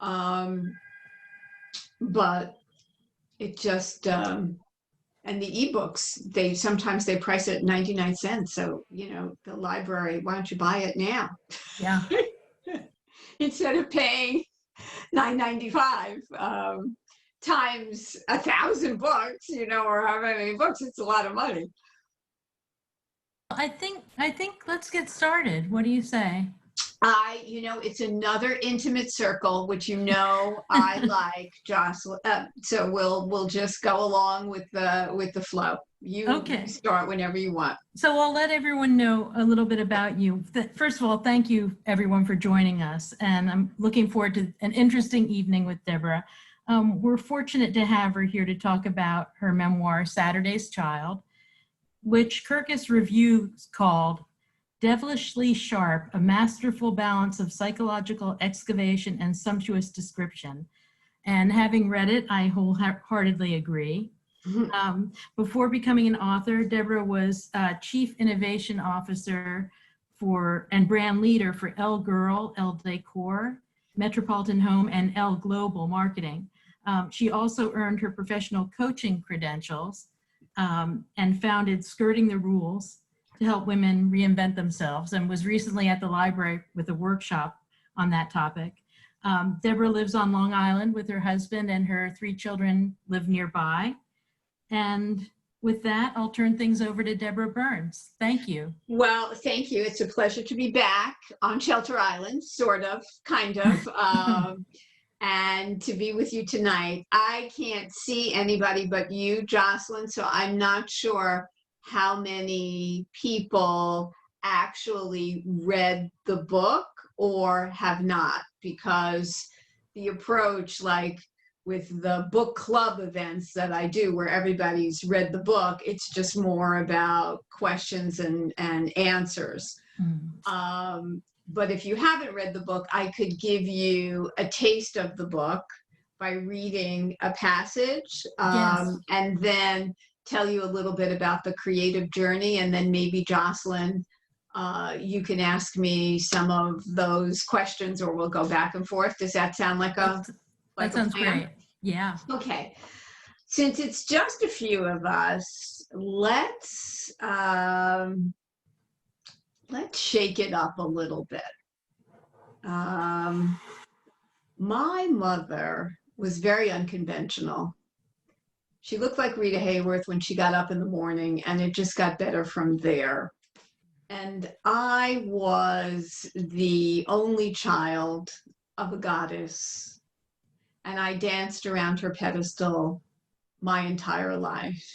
Um, but it just, and the ebooks, sometimes they price it at 99 cents. So, the library, why don't you buy it now? Yeah. Instead of paying $9.95 times 1,000 books, or however many books, it's a lot of money. I think let's get started. What do you say? It's another intimate circle, which I like, Jocelyn. So we'll just go along with the flow. You Okay. start whenever you want. So I'll let everyone know a little bit about you. First of all, thank you everyone for joining us. And I'm looking forward to an interesting evening with Deborah. We're fortunate to have her here to talk about her memoir, Saturday's Child, which Kirkus Reviews called devilishly sharp, a masterful balance of psychological excavation and sumptuous description. And having read it, I wholeheartedly agree. Before becoming an author, Deborah was Chief Innovation Officer and brand leader for Elle Girl, Elle Decor, Metropolitan Home, and Elle Global Marketing. She also earned her professional coaching credentials and founded Skirting the Rules to help women reinvent themselves, and was recently at the library with a workshop on that topic. Deborah lives on Long Island with her husband, and her 3 children live nearby. And with that, I'll turn things over to Deborah Burns. Thank you. Well, thank you. It's a pleasure to be back on Shelter Island, sort of, kind of, and to be with you tonight. I can't see anybody but you, Jocelyn, so I'm not sure how many people actually read the book or have not, because the approach, like with the book club events that I do where everybody's read the book, it's just more about questions and answers. But if you haven't read the book, I could give you a taste of the book by reading a passage, Yes. and then tell you a little bit about the creative journey, and then maybe Jocelyn, you can ask me some of those questions, or we'll go back and forth. Does that sound like that sounds plan? Great. Yeah. Okay. Since it's just a few of us, let's shake it up a little bit. My mother was very unconventional. She looked like Rita Hayworth when she got up in the morning, and it just got better from there. And I was the only child of a goddess, and I danced around her pedestal my entire life.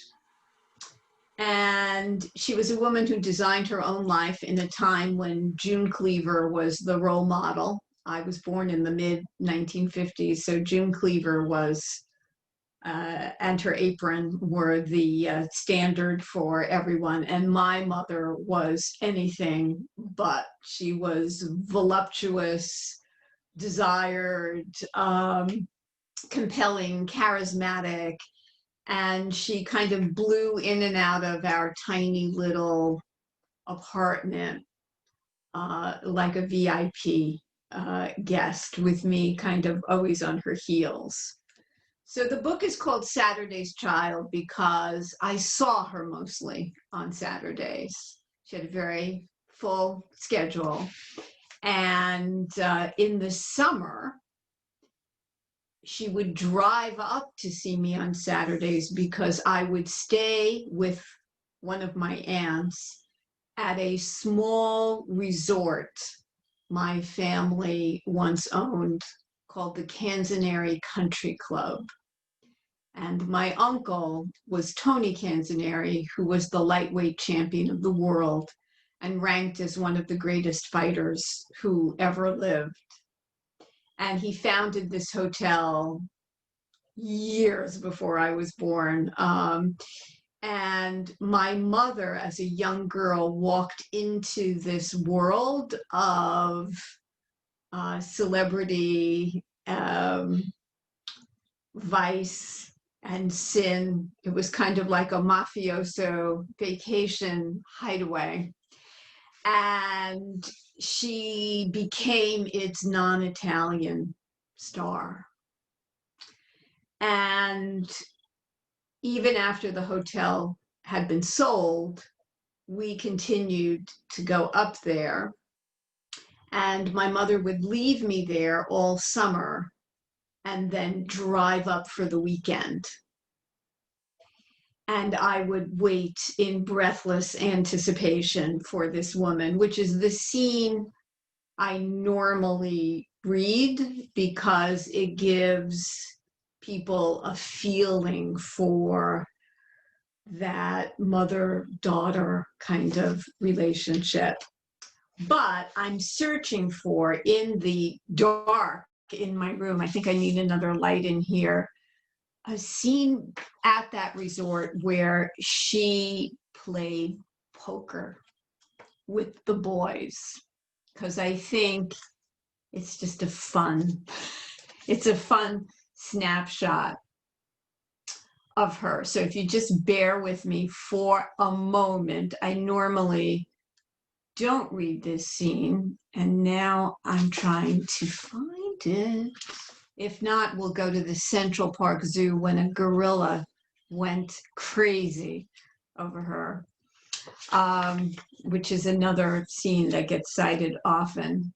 And she was a woman who designed her own life in a time when June Cleaver was the role model. I was born in the mid-1950s, so June Cleaver was and her apron were the standard for everyone. And my mother was anything but. She was voluptuous, desired, compelling, charismatic, and she kind of blew in and out of our tiny little apartment like a VIP guest, with me kind of always on her heels. So the book is called Saturday's Child because I saw her mostly on Saturdays. She had a very full schedule. And in the summer, she would drive up to see me on Saturdays because I would stay with one of my aunts at a small resort my family once owned called the Canzoneri Country Club. And my uncle was Tony Canzoneri, who was the lightweight champion of the world and ranked as one of the greatest fighters who ever lived. And he founded this hotel years before I was born. And my mother, as a young girl, walked into this world of celebrity, vice, and sin. It was kind of like a mafioso vacation hideaway. And she became its non-Italian star. And even after the hotel had been sold, we continued to go up there. And my mother would leave me there all summer and then drive up for the weekend. And I would wait in breathless anticipation for this woman, which is the scene I normally read because it gives people a feeling for that mother-daughter kind of relationship. But I'm searching for in the dark in my room, I think I need another light in here, a scene at that resort where she played poker with the boys. Because I think it's just it's a fun snapshot of her. So if you just bear with me for a moment, I normally don't read this scene, and now I'm trying to find it. If not, we'll go to the Central Park Zoo when a gorilla went crazy over her, which is another scene that gets cited often.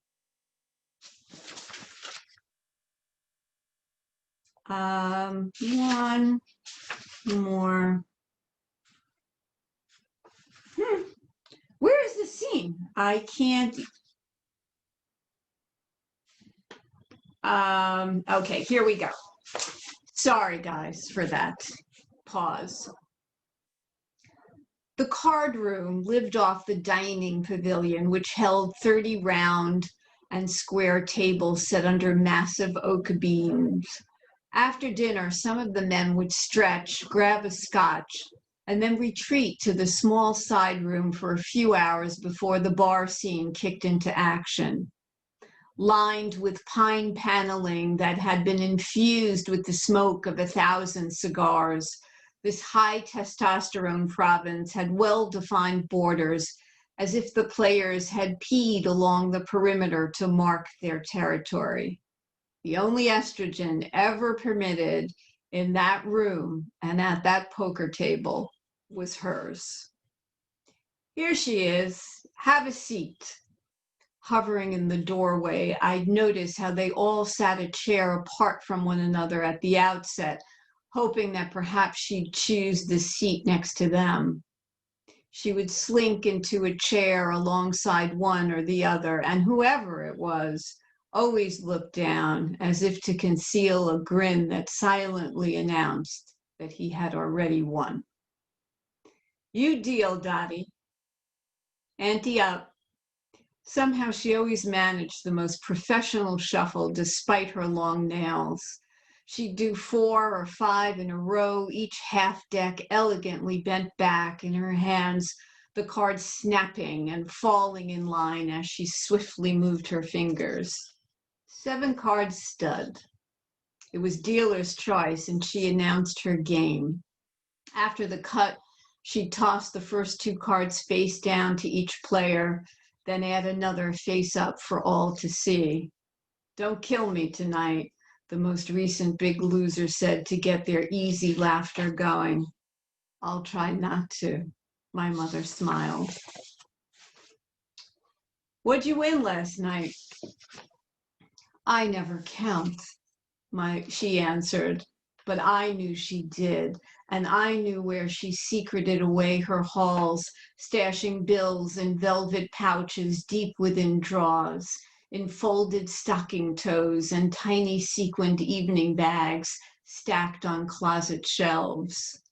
One more. Where is the scene? I can't. Okay, here we go. Sorry, guys, for that pause. The card room lived off the dining pavilion, which held 30 round and square tables set under massive oak beams. After dinner, some of the men would stretch, grab a scotch, and then retreat to the small side room for a few hours before the bar scene kicked into action. Lined with pine paneling that had been infused with the smoke of 1,000 cigars, this high testosterone province had well-defined borders, as if the players had peed along the perimeter to mark their territory. The only estrogen ever permitted in that room and at that poker table was hers. Here she is. Have a seat. Hovering in the doorway, I'd noticed how they all sat a chair apart from one another at the outset, hoping that perhaps she'd choose the seat next to them. She would slink into a chair alongside one or the other, and whoever it was always looked down as if to conceal a grin that silently announced that he had already won. You deal, Dottie. Ante up. Somehow she always managed the most professional shuffle despite her long nails. She'd do 4 or 5 in a row, each half deck elegantly bent back in her hands, the cards snapping and falling in line as she swiftly moved her fingers. 7 cards stud. It was dealer's choice, and she announced her game. After the cut, she'd toss the first 2 cards face down to each player, then add another face up for all to see. Don't kill me tonight, the most recent big loser said to get their easy laughter going. I'll try not to, my mother smiled. What'd you win last night? I never count, she answered, but I knew she did, and I knew where she secreted away her hauls, stashing bills in velvet pouches deep within drawers, in folded stocking toes and tiny sequined evening bags stacked on closet shelves.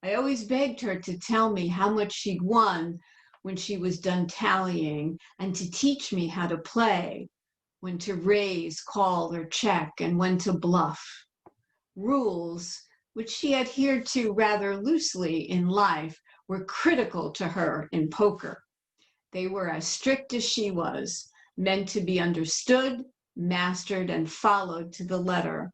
I always begged her to tell me how much she'd won when she was done tallying, and to teach me how to play, when to raise, call, or check, and when to bluff. Rules, which she adhered to rather loosely in life, were critical to her in poker. They were as strict as she was, meant to be understood, mastered, and followed to the letter.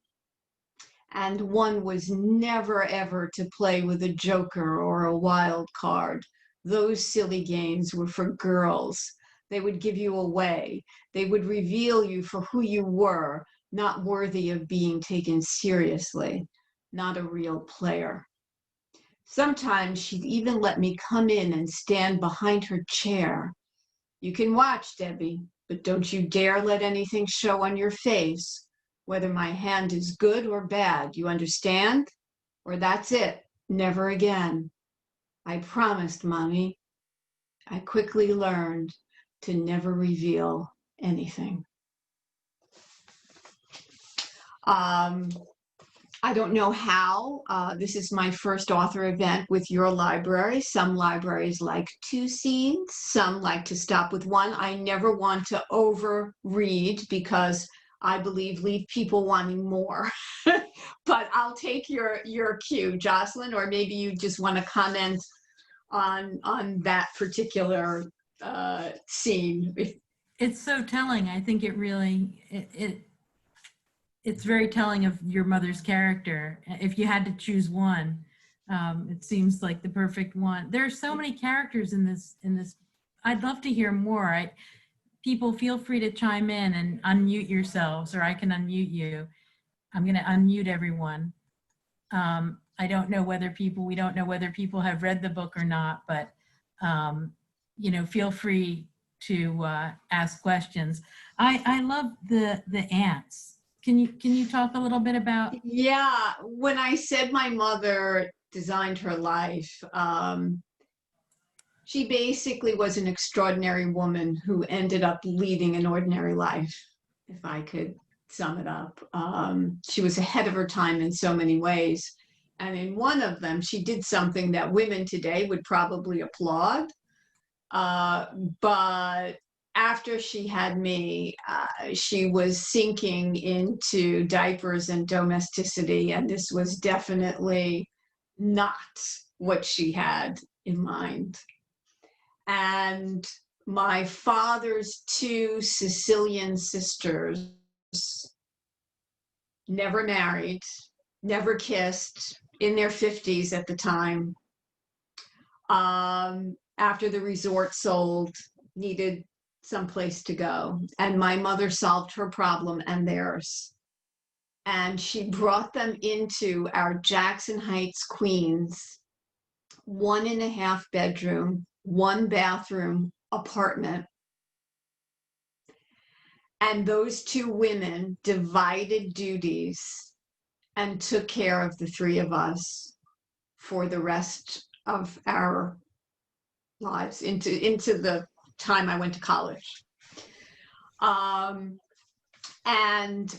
And one was never ever to play with a joker or a wild card. Those silly games were for girls. They would give you away. They would reveal you for who you were, not worthy of being taken seriously, not a real player. Sometimes she'd even let me come in and stand behind her chair. You can watch, Debbie, but don't you dare let anything show on your face, whether my hand is good or bad. You understand? Or that's it, never again. I promised, Mommy. I quickly learned to never reveal anything. I don't know how. This is my first author event with your library. Some libraries like 2 scenes, some like to stop with 1. I never want to overread because I believe leave people wanting more. But I'll take your cue, Jocelyn, or maybe you just want to comment on that particular scene. It's so telling. I think it really, it's very telling of your mother's character. If you had to choose one, it seems like the perfect one. There are so many characters in this. I'd love to hear more. People feel free to chime in and unmute yourselves, or I can unmute you. I'm going to unmute everyone. I don't know whether we don't know whether people have read the book or not, but feel free to ask questions. I love the ants. Can you talk a little bit about? Yeah, when I said my mother designed her life, she basically was an extraordinary woman who ended up leading an ordinary life, if I could sum it up. She was ahead of her time in so many ways. And in one of them, she did something that women today would probably applaud. But after she had me, she was sinking into diapers and domesticity, and this was definitely not what she had in mind. And my father's 2 Sicilian sisters never married, never kissed, in their 50s at the time. After the resort sold, needed some place to go. And my mother solved her problem and theirs. And she brought them into our Jackson Heights, Queens, 1.5 bedroom, 1 bathroom apartment. And those 2 women divided duties and took care of the 3 of us for the rest of our lives into the time I went to college. And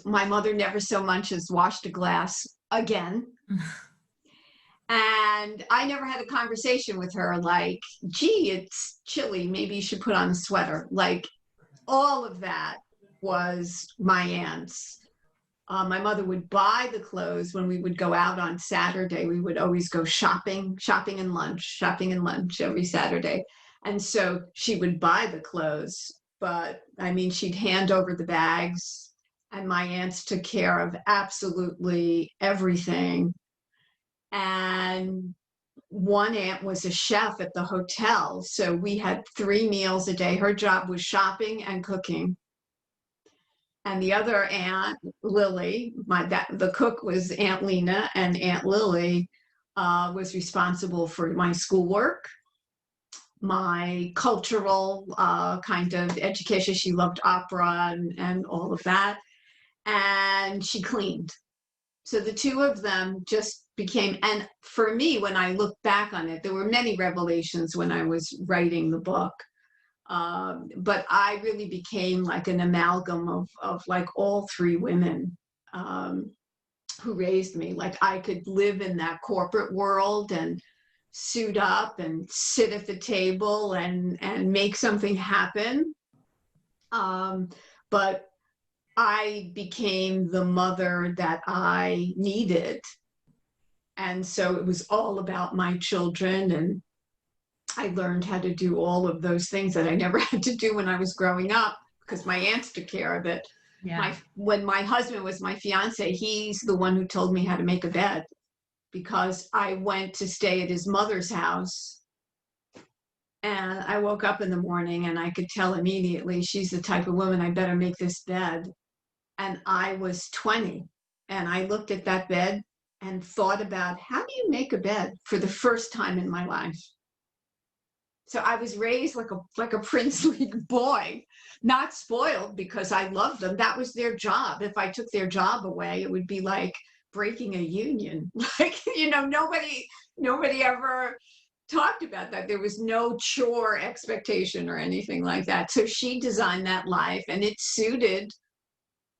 my mother never so much as washed a glass again. And I never had a conversation with her like, gee, it's chilly, maybe you should put on a sweater. Like, all of that was my aunt's. My mother would buy the clothes when we would go out on Saturday. We would always go shopping and lunch every Saturday. And so she would buy the clothes, but I mean, she'd hand over the bags, and my aunts took care of absolutely everything. And one aunt was a chef at the hotel, so we had 3 meals a day. Her job was shopping and cooking. And the other aunt, Lily, the cook was Aunt Lena, and Aunt Lily was responsible for my schoolwork, my cultural kind of education. She loved opera and all of that. And she cleaned. So the 2 of them just became, and for me, when I look back on it, there were many revelations when I was writing the book. But I really became like an amalgam of like all 3 women who raised me. Like, I could live in that corporate world and suit up and sit at the table and make something happen. But I became the mother that I needed. And so it was all about my children, and I learned how to do all of those things that I never had to do when I was growing up because my aunts took care of it. Yeah. When my husband was my fiance, he's the one who told me how to make a bed, because I went to stay at his mother's house, and I woke up in the morning and I could tell immediately she's the type of woman, I better make this bed. and I was 20. And I looked at that bed and thought about, how do you make a bed, for the first time in my life? So I was raised like a princely boy, not spoiled, because I loved them. That was their job. If I took their job away, it would be like breaking a union. Like, nobody ever talked about that. There was no chore expectation or anything like that. So she designed that life, and it suited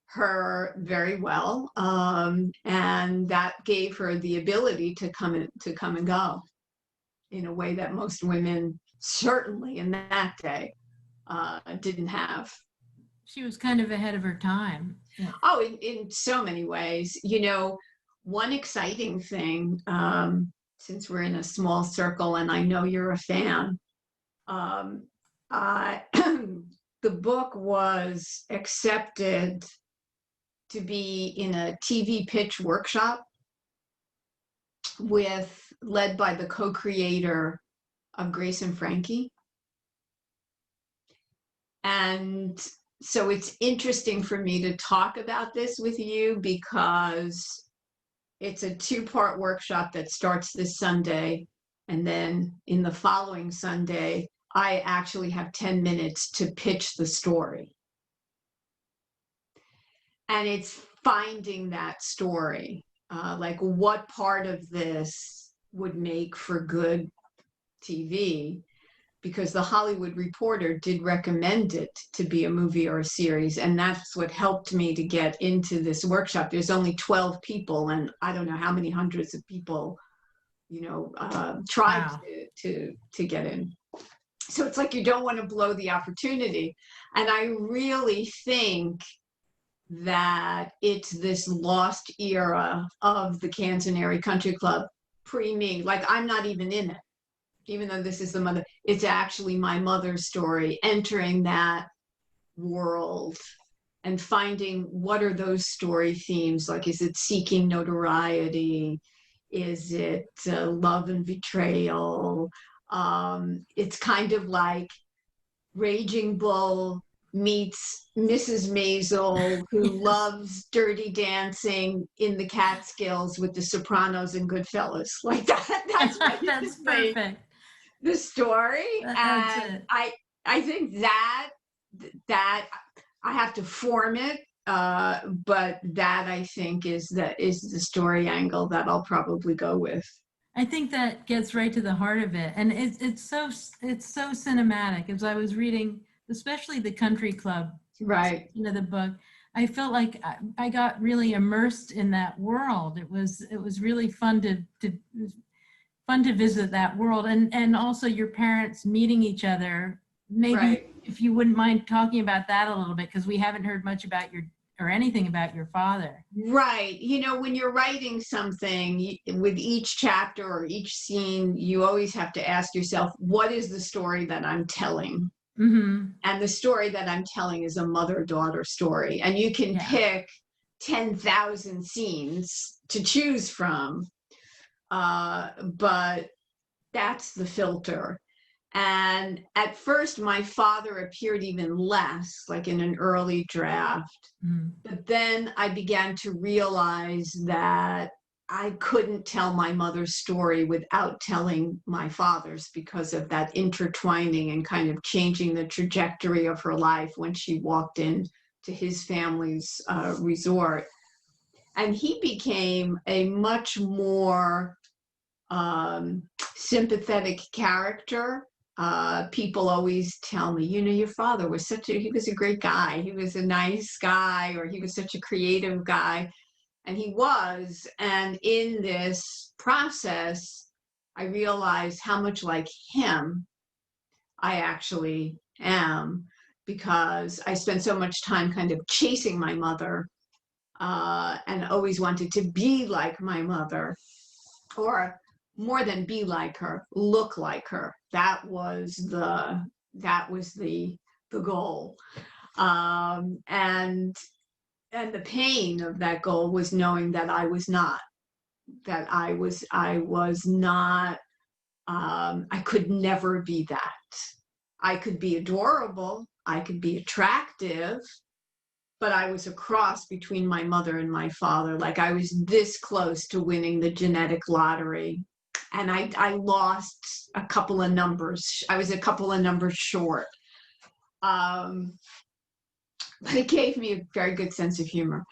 her very well. And that gave her the ability to come and go in a way that most women, certainly in that day, didn't have. She was kind of ahead of her time. Yeah. Oh, in so many ways. One exciting thing, since we're in a small circle and I know you're a fan, um, uh, the book was accepted to be in a TV pitch workshop led by the co-creator of Grace and Frankie. And so it's interesting for me to talk about this with you, because it's a 2-part workshop that starts this Sunday. And then in the following Sunday, I actually have 10 minutes to pitch the story. And it's finding that story, like what part of this would make for good TV, because the Hollywood Reporter did recommend it to be a movie or a series. And that's what helped me to get into this workshop. There's only 12 people, and I don't know how many hundreds of people, tried Wow. to get in. So it's like you don't want to blow the opportunity. And I really think that it's this lost era of the Canzoneri Country Club, pre-me. Like, I'm not even in it, even though this is the mother. It's actually my mother's story, entering that world and finding what are those story themes. Like, is it seeking notoriety? Is it love and betrayal? It's kind of like Raging Bull meets Mrs. Maisel, who loves Dirty Dancing in the Catskills with the Sopranos and Goodfellas. Like that. That's That's perfect. the story. That's And it. I think that I have to form it. But that, I think, is the story angle that I'll probably go with. I think that gets right to the heart of it, and it's so cinematic. As I was reading, especially the Country Club, Right. the book, I felt like I got really immersed in that world. It was really fun to visit that world, and also your parents meeting each other. Maybe Right. if you wouldn't mind talking about that a little bit, because we haven't heard much about anything about your father. Right. When you're writing something, with each chapter or each scene, you always have to ask yourself, what is the story that I'm telling? Mm-hmm. And the story that I'm telling is a mother-daughter story. And you can pick 10,000 scenes to choose from, but that's the filter. And at first, my father appeared even less, like in an early draft. Mm-hmm. But then I began to realize that I couldn't tell my mother's story without telling my father's, because of that intertwining and kind of changing the trajectory of her life when she walked in to his family's resort. And he became a much more sympathetic character. People always tell me, your father was he was a great guy. He was a nice guy, or he was such a creative guy. And he was. And in this process, I realized how much like him I actually am, because I spent so much time kind of chasing my mother, and always wanted to be like my mother, or more than be like her, look like her. That was the goal. And the pain of that goal was knowing that I was not, I could never be that. I could be adorable, I could be attractive, but I was a cross between my mother and my father. Like I was this close to winning the genetic lottery. And I lost a couple of numbers. I was a couple of numbers short. Um, but it gave me a very good sense of humor.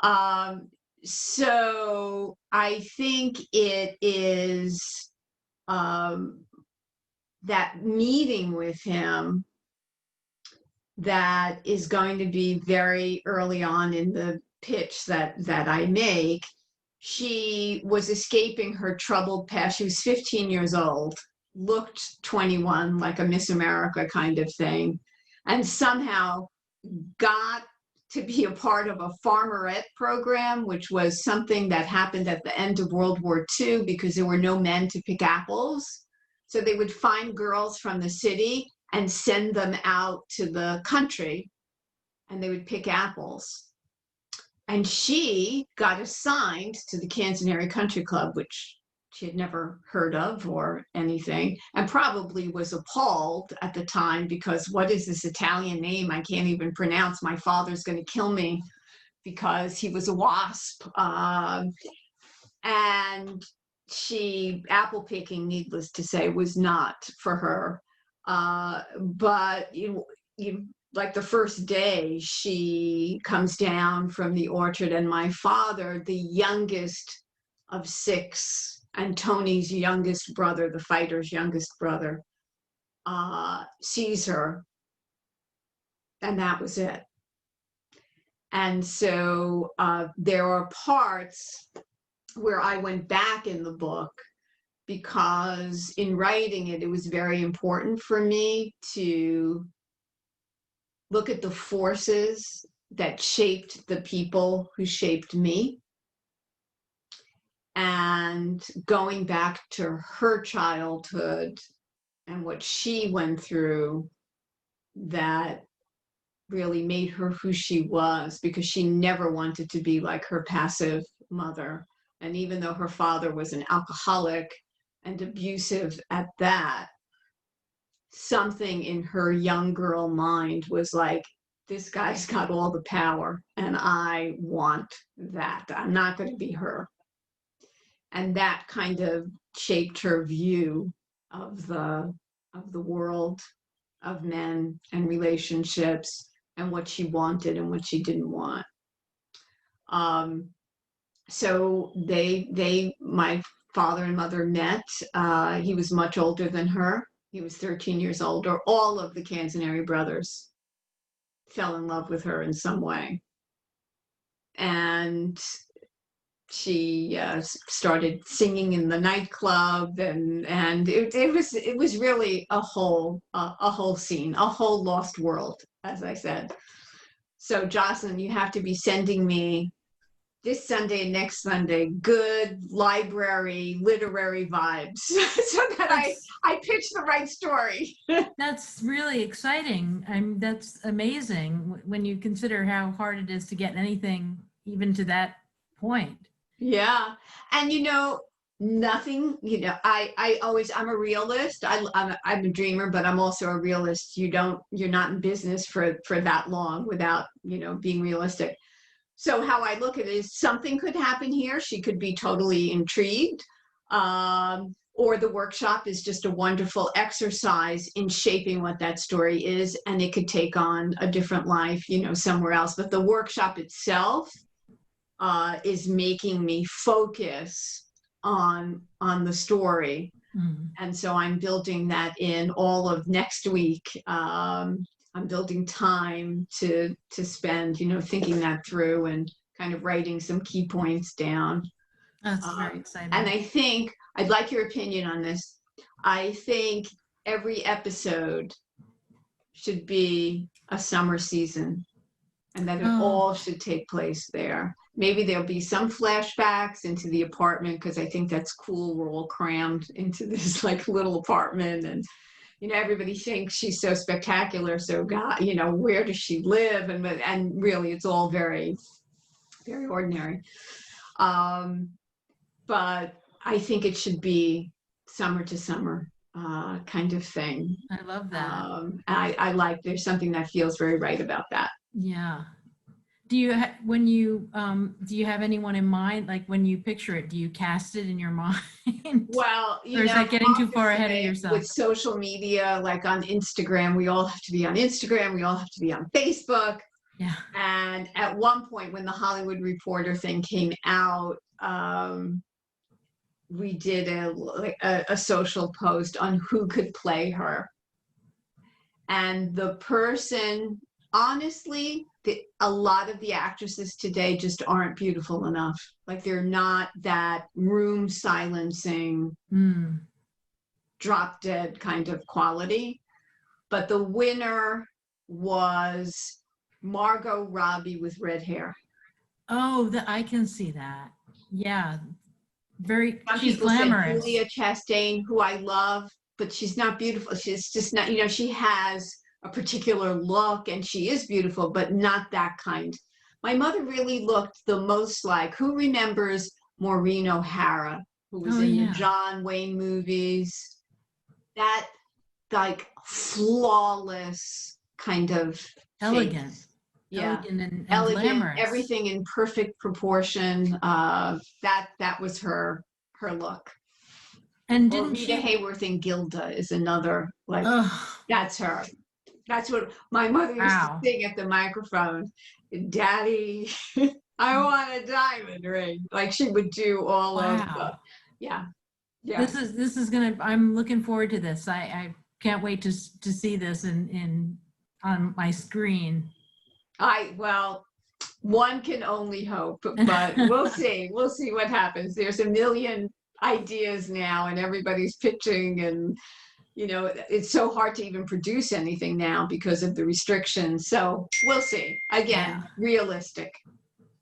Um, so I think it is um, that meeting with him that is going to be very early on in the pitch that I make. She was escaping her troubled past. She was 15 years old, looked 21, like a Miss America kind of thing, and somehow got to be a part of a farmerette program, which was something that happened at the end of World War II because there were no men to pick apples. So they would find girls from the city and send them out to the country, and they would pick apples. And she got assigned to the Canzoneri Country Club, which she had never heard of or anything, and probably was appalled at the time because what is this Italian name I can't even pronounce? My father's going to kill me because he was a WASP. And she, apple picking, needless to say, was not for her. But like the first day, she comes down from the orchard, and my father, the youngest of six, and Tony's youngest brother, the fighter's youngest brother, sees her, and that was it. And so there are parts where I went back in the book because in writing it, it was very important for me to look at the forces that shaped the people who shaped me. And going back to her childhood and what she went through that really made her who she was, because she never wanted to be like her passive mother. And even though her father was an alcoholic and abusive at that, something in her young girl mind was like, this guy's got all the power and I want that. I'm not going to be her. And that kind of shaped her view of the world, of men and relationships, and what she wanted and what she didn't want. So my father and mother met. He was much older than her. He was 13 years older. All of the Canzoneri brothers fell in love with her in some way. And she started singing in the nightclub, and it was really a whole scene, a whole lost world, as I said. So Jocelyn, you have to be sending me this Sunday and next Sunday good library literary vibes so that I pitch the right story. That's really exciting. That's amazing when you consider how hard it is to get anything even to that point. Yeah. And nothing, I'm a realist. I'm a dreamer, but I'm also a realist. You're not in business for that long without, being realistic. So how I look at it is something could happen here. She could be totally intrigued. Or the workshop is just a wonderful exercise in shaping what that story is. And it could take on a different life, somewhere else. But the workshop itself is making me focus on the story. Mm. And so I'm building that in all of next week. I'm building time to spend, thinking that through and kind of writing some key points down. That's very exciting. And I think I'd like your opinion on this. I think every episode should be a summer season, and that it all should take place there. Maybe there'll be some flashbacks into the apartment because I think that's cool. We're all crammed into this like little apartment, and everybody thinks she's so spectacular. So God, where does she live? And really, it's all very, very ordinary. But I think it should be summer to summer kind of thing. I love that. I like. There's something that feels very right about that. Yeah. when you do you have anyone in mind? Like when you picture it, do you cast it in your mind? Well, Or is that getting too far ahead of yourself? with social media, like on Instagram, we all have to be on Instagram, we all have to be on Facebook. Yeah. And at one point, when the Hollywood Reporter thing came out, we did a social post on who could play her. And the person, honestly, a lot of the actresses today just aren't beautiful enough. Like they're not that room silencing, drop dead kind of quality. But the winner was Margot Robbie with red hair. Oh, I can see that. Yeah. Some She's people said glamorous. Julia Chastain, who I love, but she's not beautiful. She's just not, she has a particular look and she is beautiful, but not that kind. My mother really looked the most like, who remembers Maureen O'Hara, who was in the John Wayne movies? That like flawless kind of elegant. face. Yeah. Elegant and Elegant, glamorous. everything in perfect proportion. That was her look. And Or didn't Rita she? Hayworth in Gilda is another, like, Ugh. that's her. That's what my mother used to Wow. sing at the microphone. Daddy, I want a diamond ring. Like she would do all of the, yeah. This is I'm looking forward to this. I can't wait to see this on my screen. Well, one can only hope, but we'll see. We'll see what happens. There's a million ideas now and everybody's pitching, and it's so hard to even produce anything now because of the restrictions. So we'll see. Again, realistic.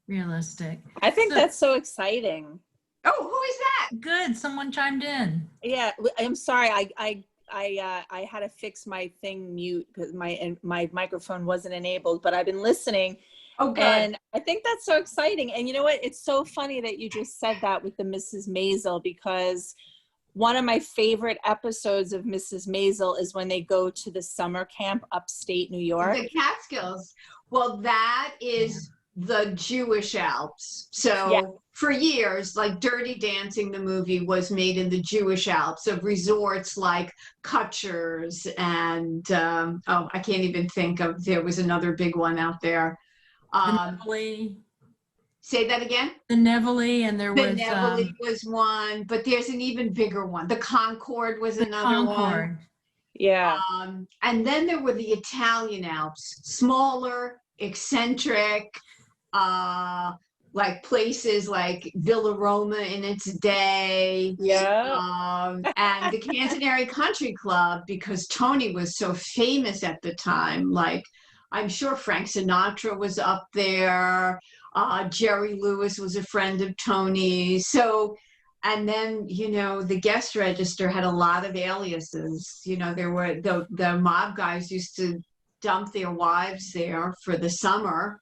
I think that's so exciting. Oh, who is that? Good. Someone chimed in. Yeah, I'm sorry. I had to fix my thing mute because my microphone wasn't enabled, but I've been listening. Oh, good. And I think that's so exciting. And you know what? It's so funny that you just said that with the Mrs. Maisel, because one of my favorite episodes of Mrs. Maisel is when they go to the summer camp upstate New York. The Catskills. Well, that is the Jewish Alps. So for years, like Dirty Dancing, the movie was made in the Jewish Alps of resorts like Kutcher's and, I can't even think of, there was another big one out there. Say that again? The Nevele, and there was... The Nevele was one, but there's an even bigger one. The Concord was another one. Yeah. And then there were the Italian Alps, smaller, eccentric, like places like Villa Roma in its day. Yeah. And the Cantonary Country Club, because Tony was so famous at the time, like I'm sure Frank Sinatra was up there. Jerry Lewis was a friend of Tony's. So, and then, the guest register had a lot of aliases. There were the mob guys used to dump their wives there for the summer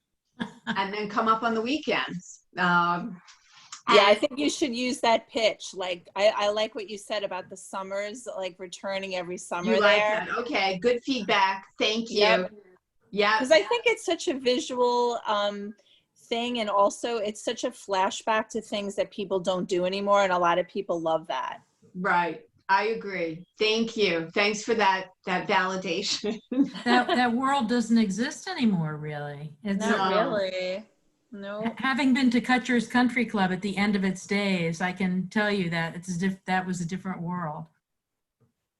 and then come up on the weekends. I think you should use that pitch. Like, I like what you said about the summers, like returning every summer. You like that? Okay, good feedback. Thank you. Yeah. Because I think it's such a visual thing, and also it's such a flashback to things that people don't do anymore, and a lot of people love that. Right. I agree. Thank you. Thanks for that validation. that world doesn't exist anymore, really. It's not really. No. Having been to Kutcher's Country Club at the end of its days, I can tell you that that was a different world.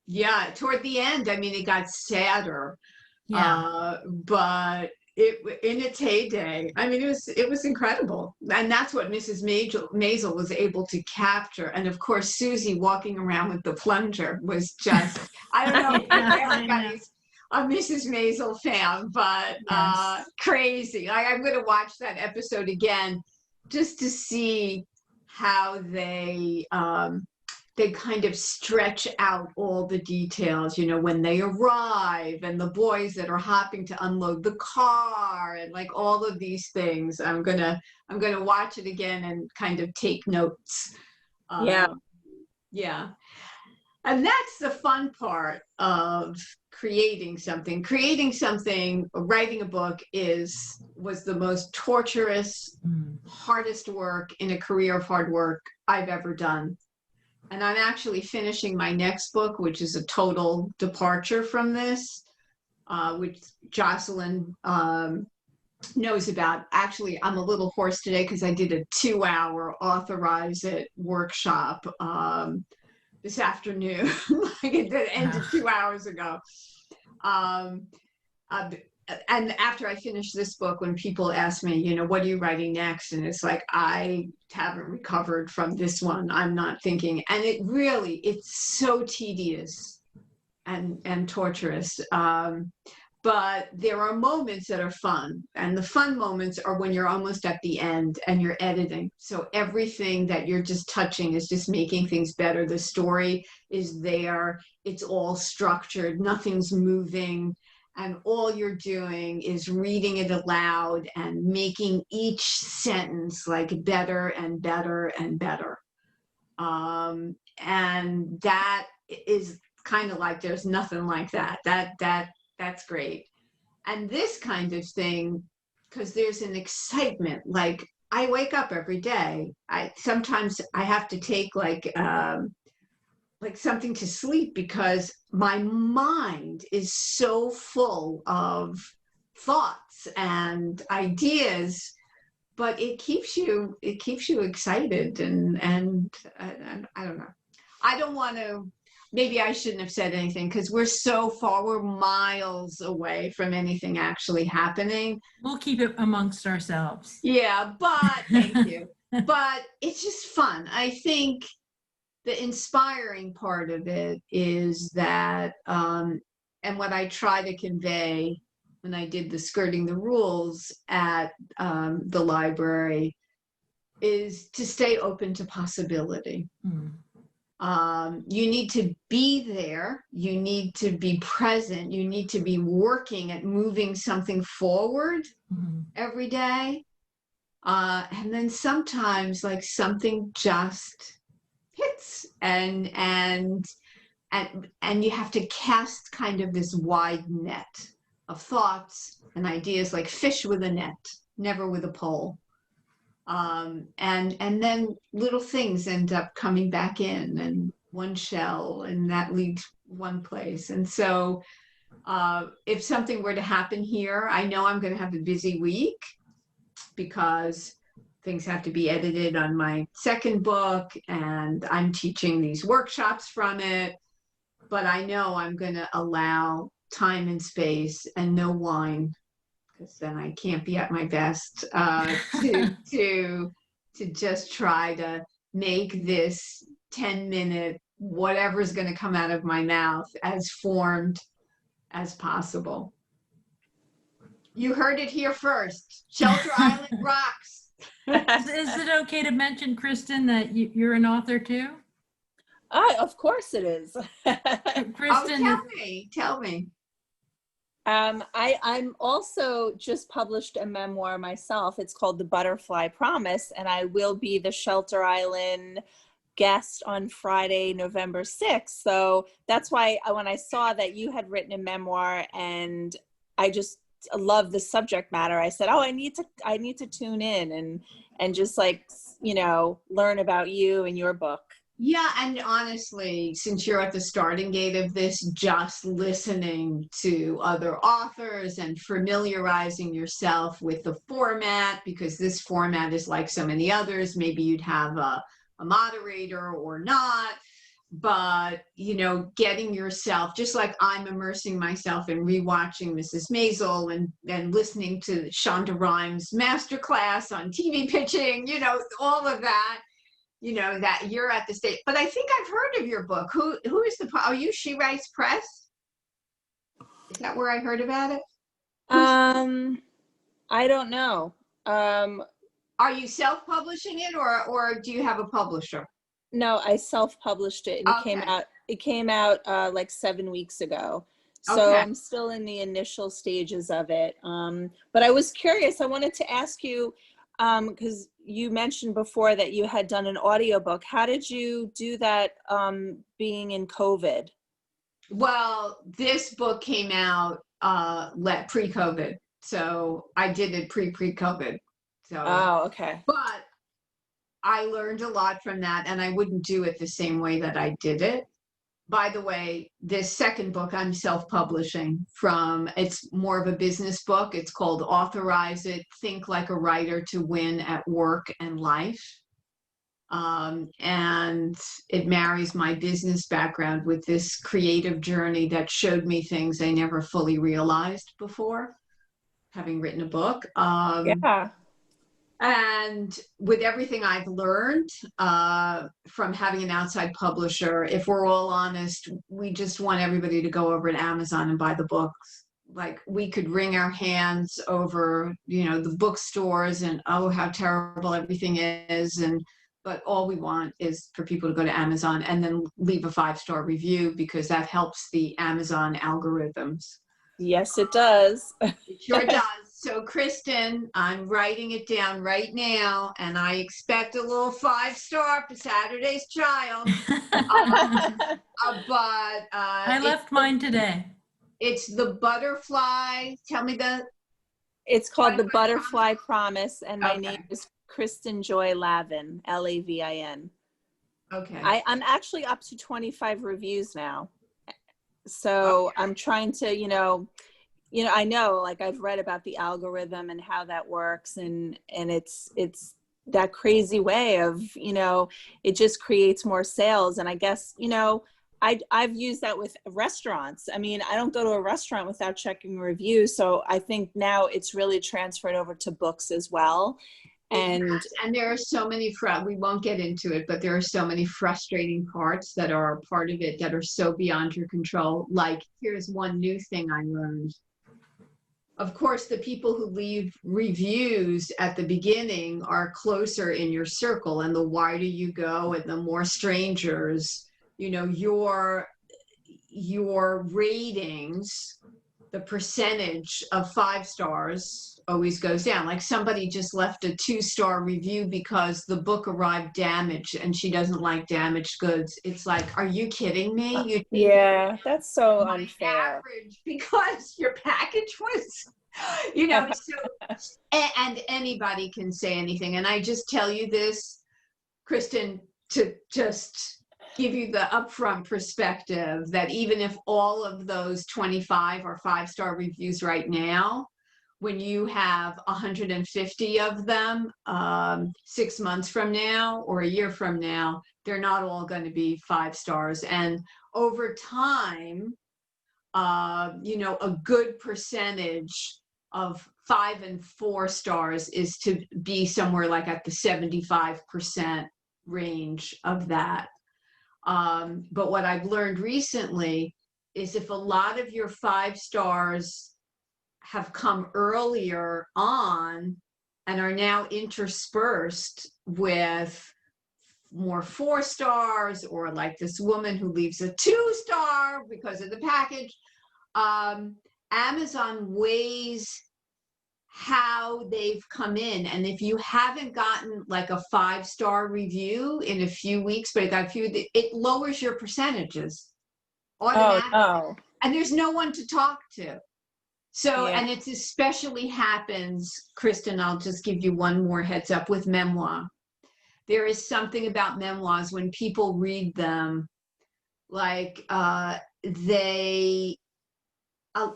Yeah, toward the end, I mean, it got sadder. Yeah. But in its heyday, I mean, it was incredible, and that's what Mrs. Maisel was able to capture. And of course, Susie walking around with the plunger was just, I don't know if everybody's a Mrs. Maisel fan, but crazy. I'm going to watch that episode again just to see how they kind of stretch out all the details, when they arrive and the boys that are hopping to unload the car and like all of these things. I'm gonna watch it again and kind of take notes. Yeah. And that's the fun part of creating something. Creating something, writing a book was the most torturous, hardest work in a career of hard work I've ever done. And I'm actually finishing my next book, which is a total departure from this, which Jocelyn knows about. Actually, I'm a little hoarse today because I did a 2-hour authorize it workshop this afternoon. Like it ended 2 hours ago. Um, uh, and after I finish this book, when people ask me, you know, what are you writing next? And it's like, I haven't recovered from this one. I'm not thinking. And it's so tedious and torturous. But there are moments that are fun. And the fun moments are when you're almost at the end and you're editing. So everything that you're just touching is just making things better. The story is there. It's all structured. Nothing's moving. And all you're doing is reading it aloud and making each sentence like better and better and better. And that is kind of like, there's nothing like that. That's great. And this kind of thing, because there's an excitement, like I wake up every day. Sometimes I have to take like something to sleep because my mind is so full of thoughts and ideas, but it keeps you excited and I don't know. I don't want to, maybe I shouldn't have said anything because we're miles away from anything actually happening. We'll keep it amongst ourselves. Yeah, but thank you. But it's just fun. I think the inspiring part of it is that, and what I try to convey when I did the Skirting the Rules at the library, is to stay open to possibility. You need to be there. You need to be present. You need to be working at moving something forward every day. And then sometimes like something just hits and you have to cast kind of this wide net of thoughts and ideas, like fish with a net, never with a pole. And then little things end up coming back in, and one shell, and that leads one place. And so if something were to happen here, I know I'm going to have a busy week because things have to be edited on my second book, and I'm teaching these workshops from it. But I know I'm going to allow time and space and no wine, because then I can't be at my best, to just try to make this 10-minute, whatever's going to come out of my mouth, as formed as possible. You heard it here first. Shelter Island rocks. Is it okay to mention, Kristen, that you're an author too? Of course it is. Kristen, tell me. I'm also just published a memoir myself. It's called The Butterfly Promise, and I will be the Shelter Island guest on Friday, November 6th. So that's why when I saw that you had written a memoir and I just love the subject matter, I said, oh, I need to tune in and just like, you know, learn about you and your book. Yeah, and honestly, since you're at the starting gate of this, just listening to other authors and familiarizing yourself with the format, because this format is like so many others. Maybe you'd have a moderator or not, but, you know, getting yourself, just like I'm immersing myself in rewatching Mrs. Maisel and listening to Shonda Rhimes' masterclass on TV pitching, you know, all of that. You know, that you're at the stage. But I think I've heard of your book. Who is are you She Writes Press? Is that where I heard about it? I don't know. Are you self-publishing it or do you have a publisher? No, I self-published it, and it came out like 7 weeks ago. So I'm still in the initial stages of it. But I was curious, I wanted to ask you, Because you mentioned before that you had done an audiobook. How did you do that being in COVID? Well, this book came out pre-COVID, so I did it pre-COVID. So, Oh, okay. but I learned a lot from that, and I wouldn't do it the same way that I did it. By the way, this second book I'm self-publishing from, it's more of a business book. It's called Authorize It, Think Like a Writer to Win at Work and Life. And it marries my business background with this creative journey that showed me things I never fully realized before, having written a book. Yeah. And with everything I've learned from having an outside publisher, if we're all honest, we just want everybody to go over to Amazon and buy the books. Like, we could wring our hands over, the bookstores and, oh, how terrible everything is. But all we want is for people to go to Amazon and then leave a 5-star review, because that helps the Amazon algorithms. Yes, it does. It sure does. So, Kristen, I'm writing it down right now, and I expect a little 5-star for Saturday's Child. I left mine today. It's the butterfly. Tell me It's called The Butterfly Promise, and my Okay. name is Kristen Joy Lavin, Lavin. Okay. I'm actually up to 25 reviews now. So Okay. I'm trying to, I know, like, I've read about the algorithm and how that works, and it's that crazy way of, it just creates more sales. And I guess, I've used that with restaurants. I mean, I don't go to a restaurant without checking reviews. So I think now it's really transferred over to books as well. And there are so many, we won't get into it, but there are so many frustrating parts that are part of it that are so beyond your control. Like, here's one new thing I learned. Of course, the people who leave reviews at the beginning are closer in your circle, and the wider you go and the more strangers, your ratings, the percentage of 5 stars always goes down. Like, somebody just left a 2-star review because the book arrived damaged and she doesn't like damaged goods. It's like, are you kidding me? Yeah, that's so unfair. Average because your package was, and anybody can say anything. And I just tell you this, Kristen, to just give you the upfront perspective that even if all of those 25 or 5-star reviews right now, when you have 150 of them 6 months from now or a year from now, they're not all going to be 5 stars. And over time, a good percentage of 5 and 4 stars is to be somewhere like at the 75% range of that. But what I've learned recently is if a lot of your 5 stars have come earlier on and are now interspersed with more 4 stars, or like this woman who leaves a 2-star because of the package, Amazon weighs how they've come in. And if you haven't gotten like a 5-star review in a few weeks, but it got a few, it lowers your percentages automatically. Oh. And there's no one to talk to. So, Yeah. And it's especially happens, Kristen, I'll just give you one more heads up with memoir. There is something about memoirs when people read them, like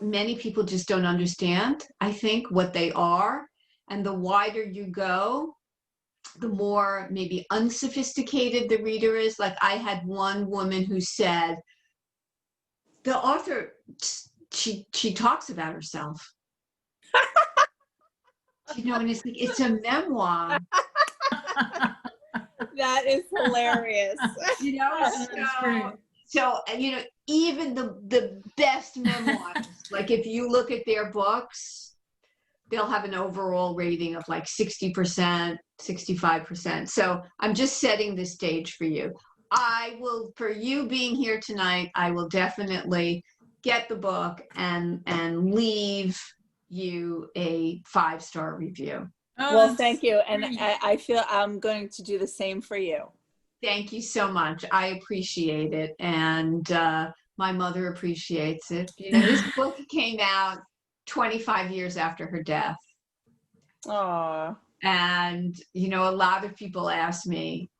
many people just don't understand, I think, what they are. And the wider you go, the more maybe unsophisticated the reader is. Like, I had one woman who said, the author, she talks about herself. And it's a memoir. That is hilarious. So even the best memoirs, like if you look at their books, they'll have an overall rating of like 60%, 65%. So I'm just setting the stage for you. For you being here tonight, I will definitely get the book and leave you a 5-star review. Oh, Well, that's thank you. And great. I feel I'm going to do the same for you. Thank you so much. I appreciate it. And my mother appreciates it. You know, this book came out 25 years after her death. Aw. And, you know, a lot of people ask me,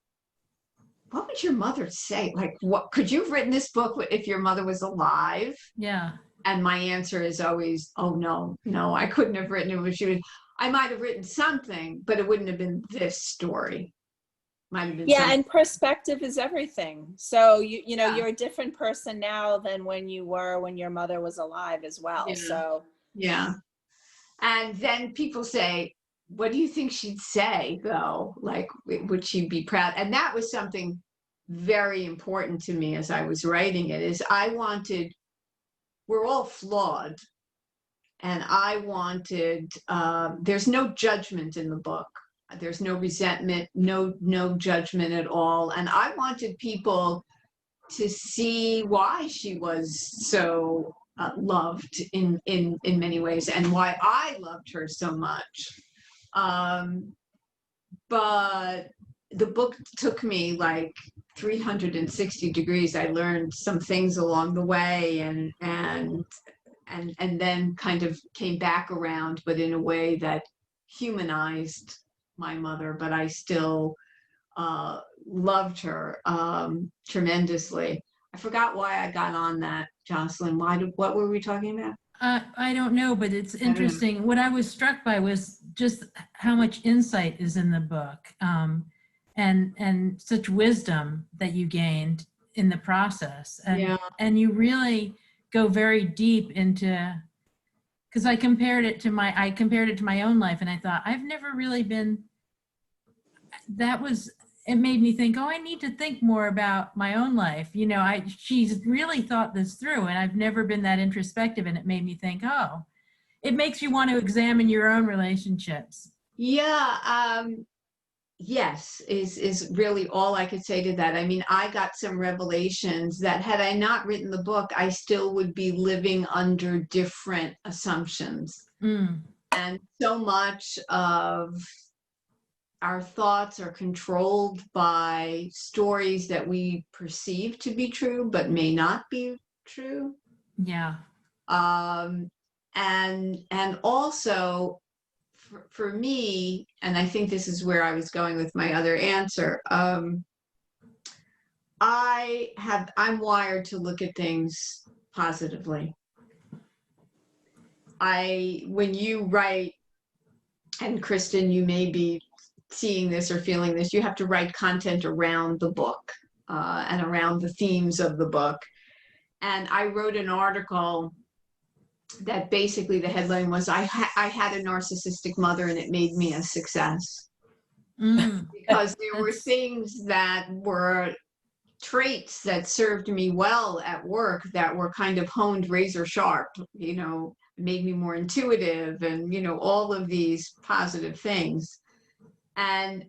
what would your mother say? Like, what could you have written this book if your mother was alive? Yeah. And my answer is always, oh, no, I couldn't have written it. I might have written something, but it wouldn't have been this story. Might have been Yeah, something. and perspective is everything. So you know, Yeah. you're a different person now than when you were when your mother was alive as well. Yeah. So Yeah. And then people say, what do you think she'd say, though? Like, would she be proud? And that was something very important to me as I was writing it, is we're all flawed. And I wanted, there's no judgment in the book. There's no resentment, no judgment at all. And I wanted people to see why she was so loved in many ways, and why I loved her so much. But the book took me like 360 degrees. I learned some things along the way, and then kind of came back around, but in a way that humanized my mother. But I still loved her tremendously. I forgot why I got on that, Jocelyn. What were we talking about? I don't know, but it's I don't know. interesting. What I was struck by was just how much insight is in the book, and such wisdom that you gained in the process. Yeah. And you really go very deep into, because I compared it to my own life, and I thought, I've never really been, it made me think, oh, I need to think more about my own life. You know, she's really thought this through, and I've never been that introspective, and it made me think, oh, it makes you want to examine your own relationships. Yeah. Yes, is really all I could say to that. I mean, I got some revelations that had I not written the book, I still would be living under different assumptions. Mm. And so much of our thoughts are controlled by stories that we perceive to be true, but may not be true. Yeah. And also for me, and I think this is where I was going with my other answer, I'm wired to look at things positively. When you write, and Kristen, you may be seeing this or feeling this, you have to write content around the book and around the themes of the book. And I wrote an article that basically the headline was, I had a narcissistic mother and it made me a success. Because there were things that were traits that served me well at work that were kind of honed razor sharp, you know, made me more intuitive, and, you know, all of these positive things. And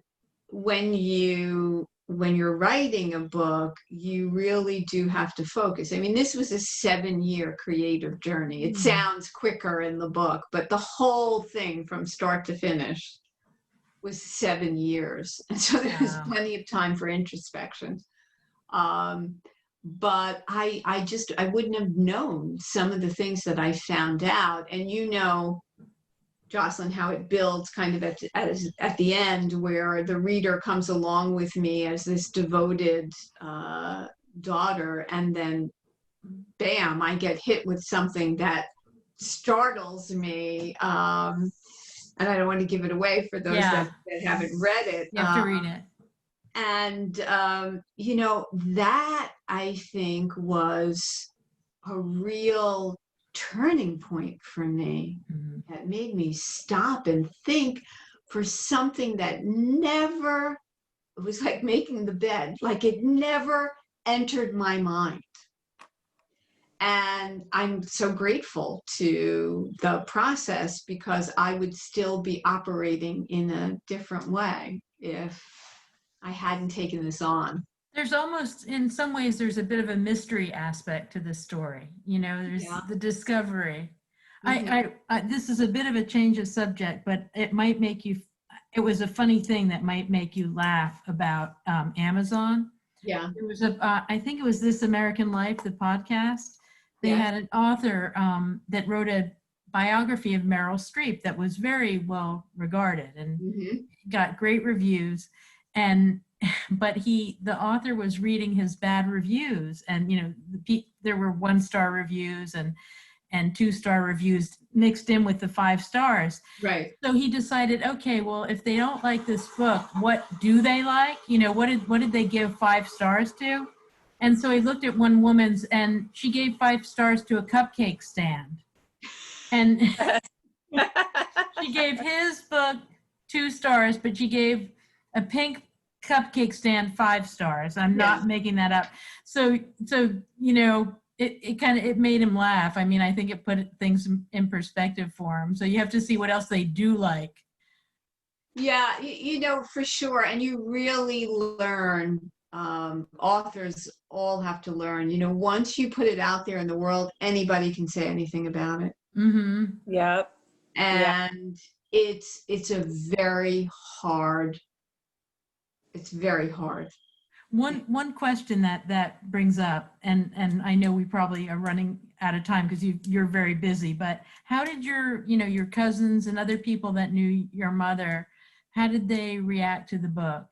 when you're writing a book, you really do have to focus. I mean, this was a 7-year creative journey. It sounds quicker in the book, but the whole thing from start to finish was 7 years. And so there was plenty of time for introspection. But I wouldn't have known some of the things that I found out. And you know, Jocelyn, how it builds kind of at the end, where the reader comes along with me as this devoted daughter, and then bam, I get hit with something that startles me. And I don't want to give it away for those that haven't read it. You have to read it. And, you know, that I think was a real turning point for me. That made me stop and think for something that never, it was like making the bed, like it never entered my mind. And I'm so grateful to the process, because I would still be operating in a different way if I hadn't taken this on. There's almost, in some ways, there's a bit of a mystery aspect to this story. You know, there's the discovery. This is a bit of a change of subject, but it might make you it was a funny thing that might make you laugh about Amazon. Yeah. There was I think it was This American Life, the podcast. They Yes. had an author that wrote a biography of Meryl Streep that was very well regarded and Mhm. got great reviews. And but the author was reading his bad reviews, and there were 1-star reviews and 2-star reviews mixed in with the 5 stars. Right. So he decided, okay, well, if they don't like this book, what do they like? What did they give 5 stars to? And so he looked at one woman's, and she gave 5 stars to a cupcake stand. And she gave his book 2 stars, but she gave a pink cupcake stand 5 stars. I'm not making that up. So it made him laugh. I mean, I think it put things in perspective for him. So you have to see what else they do like. Yeah, for sure. And you really learn, authors all have to learn, once you put it out there in the world, anybody can say anything about it. Mm-hmm. Yep. And it's a very hard, it's very hard. One question that brings up, and I know we probably are running out of time because you're very busy, but how did your cousins and other people that knew your mother, how did they react to the book?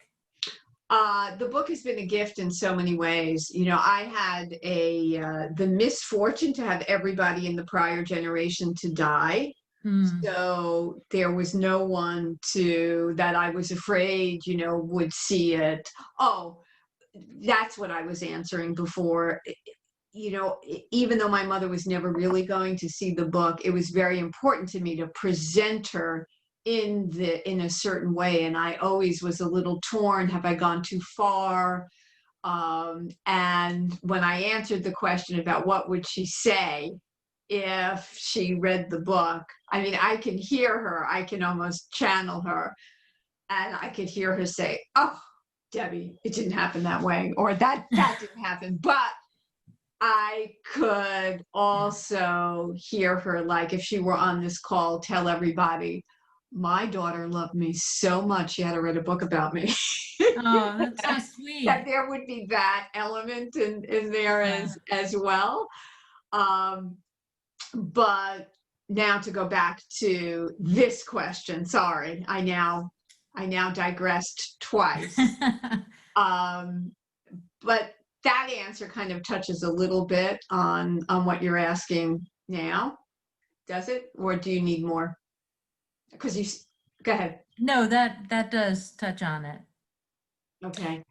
The book has been a gift in so many ways. I had the misfortune to have everybody in the prior generation to die. So there was no one that I was afraid, would see it. Oh, that's what I was answering before. Even though my mother was never really going to see the book, it was very important to me to present her in a certain way. And I always was a little torn. Have I gone too far? And when I answered the question about what would she say if she read the book, I mean, I can hear her, I can almost channel her, and I could hear her say, "Oh, Debbie, it didn't happen that way," or that didn't happen. But I could also hear her, like if she were on this call, tell everybody, my daughter loved me so much she had to write a book about me. Oh, that's so sweet. That there would be that element in there as well. But now to go back to this question, sorry, I now digressed twice. But that answer kind of touches a little bit on what you're asking now. Does it? Or do you need more? Because go ahead. No, that does touch on it. Okay.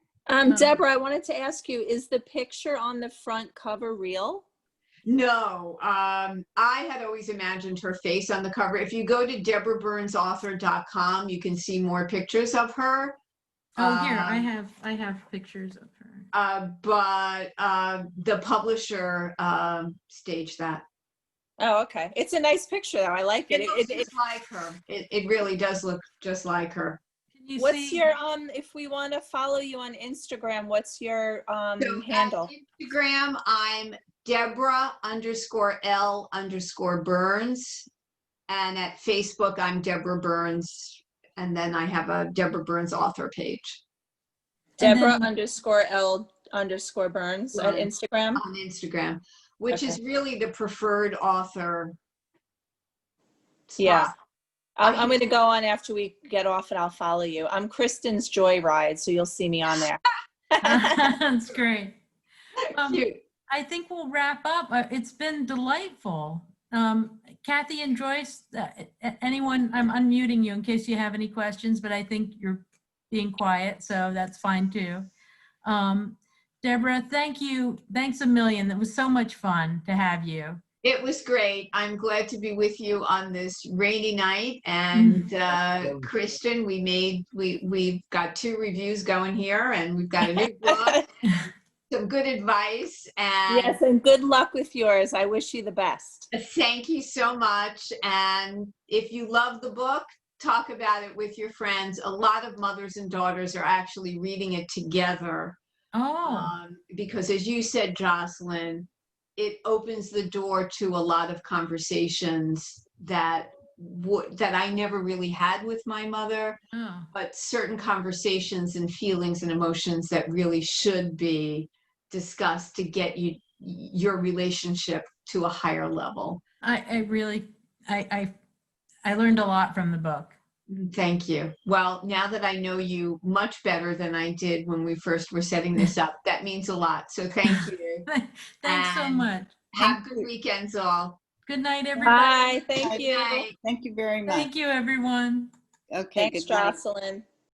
Deborah, I wanted to ask you, is the picture on the front cover real? No, I had always imagined her face on the cover. If you go to DeborahBurnsAuthor.com, you can see more pictures of her. Oh, here, I have pictures of her. But the publisher staged that. Oh, okay. It's a nice picture, though. I like it. It looks just like her. It really does look just like her. What's your if we want to follow you on Instagram, what's your handle? At Instagram, I'm Deborah_L_Burns, and at Facebook I'm Deborah Burns, and then I have a Deborah Burns author page. Deborah_L_Burns at Instagram. On Instagram, which is really the preferred author spot. Yeah. I'm going to go on after we get off and I'll follow you. I'm Kristen's Joyride, so you'll see me on there. That's great. Cute. I think we'll wrap up. It's been delightful. Kathy and Joyce, anyone, I'm unmuting you in case you have any questions, but I think you're being quiet, so that's fine too. Deborah, thank you. Thanks a million. That was so much fun to have you. It was great. I'm glad to be with you on this rainy night. And Kristen, we've got 2 reviews going here, and we've got a new book, some good advice. And yes, and good luck with yours. I wish you the best. Thank you so much. And if you love the book, talk about it with your friends. A lot of mothers and daughters are actually reading it together. Oh. Because as you said, Jocelyn, it opens the door to a lot of conversations that that I never really had with my mother, Oh, but certain conversations and feelings and emotions that really should be discussed to get your relationship to a higher level. I really, I learned a lot from the book. Thank you. Well, now that I know you much better than I did when we first were setting this up, that means a lot. So thank you. Thanks so And much. have Thank good you. weekends all. Good night, everybody. Bye. Thank Bye. you. Night. Thank you very much. Thank you, everyone. Okay, Thanks, good night. Jocelyn.